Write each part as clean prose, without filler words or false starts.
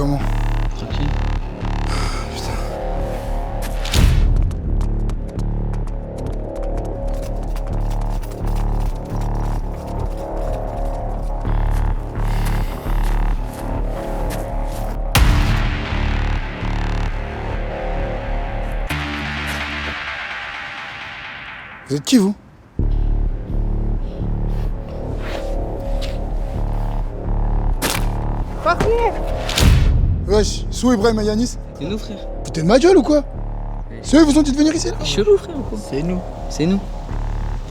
comment? Tranquille. Putain. Vous êtes qui, vous? Wesh, Sou, Ibrahim et Yanis. C'est nous, frère. Putain de ma gueule ou quoi? C'est eux qui vous ont dit de venir ici là? C'est chelou, frère, ou quoi? C'est nous. C'est nous.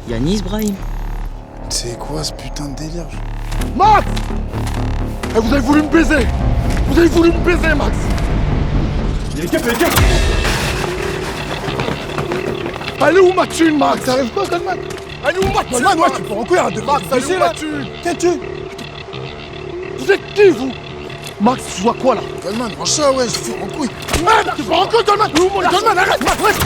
Yanis, Brahim. C'est quoi ce putain de délire? Max! Eh, vous avez voulu me baiser! Vous avez voulu me baiser, Max! Il est cap, il est cap! Elle est où ma thune, Max? Ça arrive quoi, Goldman? Elle est où ma thune? Goldman, ouais, tu peux en courir, arrête de Max, elle est où là. ma thune? Quelle thune? Vous êtes qui, vous? Max, tu vois quoi, là? Goldman, mange ça, ouais, je fais en couille. Merde, tu pars en couille, Goldman! Goldman, arrête, Max, arrête!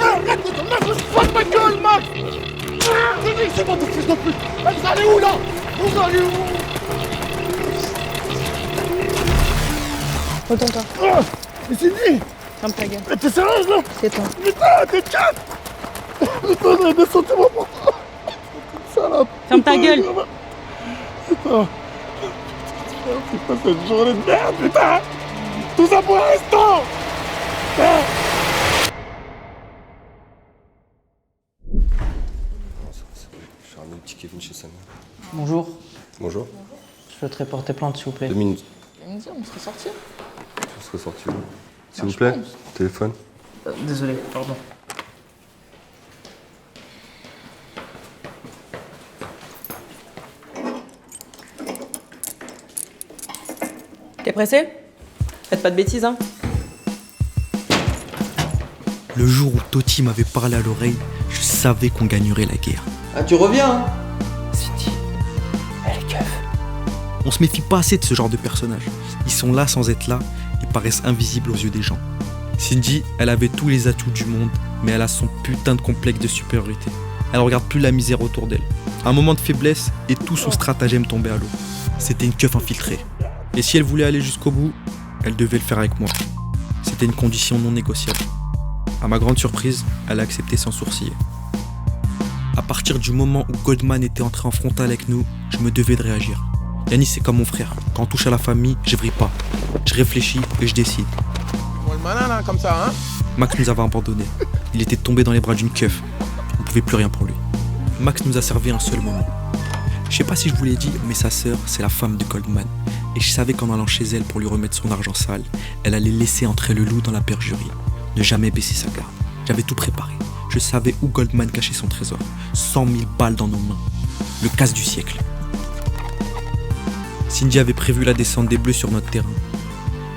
Arrête, Goldman, je fous de ma gueule, Max! Je dis que c'est pas de fils de pute! Vous allez où, là? Vous allez où? Retourne-toi. Mais c'est dit! Ferme ta gueule. Mais t'es sérieuse, là? C'est toi. Putain, t'es quatre! Putain, descendez-moi pour toi! Salope! Ferme ta gueule. Putain! Putain, cette journée de merde, putain! Tout ça pour un instant! Je suis un petit Kevin chez Samia. Bonjour. Bonjour. Je souhaiterais porter plainte, s'il vous plaît. 2 minutes. On serait sortis. Je serai sorti où? S'il vous plaît, téléphone. Désolé, pardon. T'es pressé? Faites pas de bêtises, hein. Le jour où Toti m'avait parlé à l'oreille, je savais qu'on gagnerait la guerre. Ah, tu reviens, hein? Cindy, elle est keuf. On se méfie pas assez de ce genre de personnages. Ils sont là sans être là, ils paraissent invisibles aux yeux des gens. Cindy, elle avait tous les atouts du monde, mais elle a son putain de complexe de supériorité. Elle regarde plus la misère autour d'elle. Un moment de faiblesse et tout son stratagème tombait à l'eau. C'était une keuf infiltrée. Et si elle voulait aller jusqu'au bout, elle devait le faire avec moi. C'était une condition non négociable. À ma grande surprise, elle a accepté sans sourciller. À partir du moment où Goldman était entré en frontal avec nous, je me devais de réagir. Yanis, c'est comme mon frère. Quand on touche à la famille, je vrille pas. Je réfléchis et je décide. Bon, le malin, là, comme ça, hein? Max nous avait abandonnés. Il était tombé dans les bras d'une keuf. On pouvait plus rien pour lui. Max nous a servi un seul moment. Je sais pas si je vous l'ai dit, mais sa sœur, c'est la femme de Goldman. Et je savais qu'en allant chez elle pour lui remettre son argent sale, elle allait laisser entrer le loup dans la bergerie. Ne jamais baisser sa garde. J'avais tout préparé. Je savais où Goldman cachait son trésor. 100 000 balles dans nos mains. Le casse du siècle. Cindy avait prévu la descente des Bleus sur notre terrain.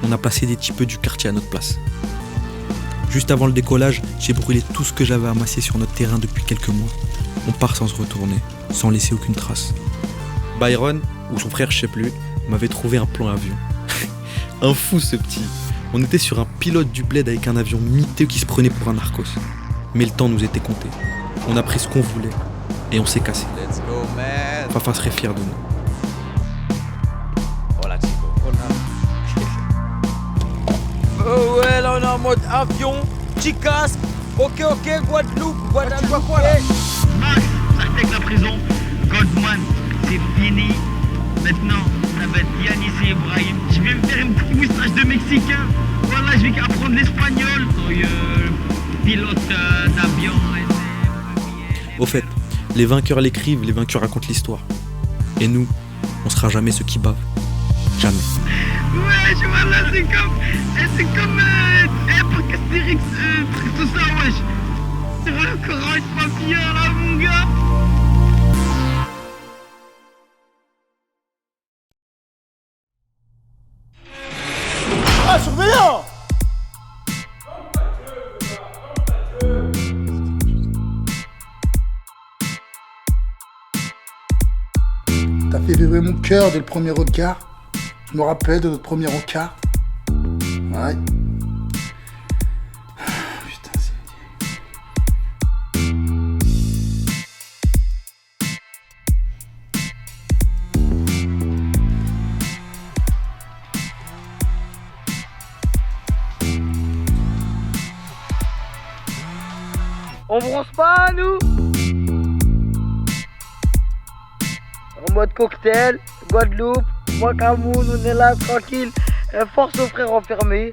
On a placé des types du quartier à notre place. Juste avant le décollage, j'ai brûlé tout ce que j'avais amassé sur notre terrain depuis quelques mois. On part sans se retourner, sans laisser aucune trace. Byron, ou son frère je sais plus, m'avait trouvé un plan avion. Un fou ce petit. On était sur un pilote du bled avec un avion miteux qui se prenait pour un narcos. Mais le temps nous était compté. On a pris ce qu'on voulait et on s'est cassé. Let's go, man. Fafa serait fier de nous. Hola, chico. Oh ouais, là on est en mode avion, petit casque. Ok, Guadeloupe, tu vois quoi là? Max, ça avec la prison. Goldman, c'est fini. Maintenant, ça va être Yanis et Ibrahim. Je vais me faire une petite moustache de Mexicain. Voilà, je vais apprendre l'espagnol. Soy pilote d'avion. Au fait, les vainqueurs l'écrivent, les vainqueurs racontent l'histoire. Et nous, on sera jamais ceux qui bavent. Jamais. Ouais, je vois là, c'est comme Parc Astérix, tout ça, wesh. C'est le courage papier là, mon gars. Ah, surveillant! T'as fait vibrer mon cœur dès le premier regard. Je me rappelle de notre premier encart. Ouais. Putain, c'est... On bronze pas, nous? En mode cocktail, Guadeloupe, moi Cameroun, on est là tranquille. Force aux frères enfermés.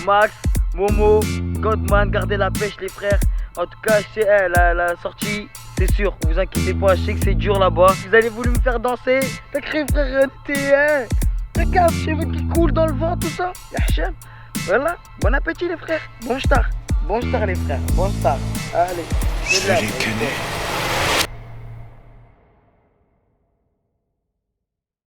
Max, Momo, Godman, gardez la pêche les frères. En tout cas, c'est la sortie, c'est sûr. Vous inquiétez pas, je sais que c'est dur là-bas. Vous avez voulu me faire danser. T'as cru frère, regarde, cheveux qui coulent dans le vent, tout ça. Yachem. Voilà, bon appétit les frères. Bon star les frères, bon star. Allez, c'est là.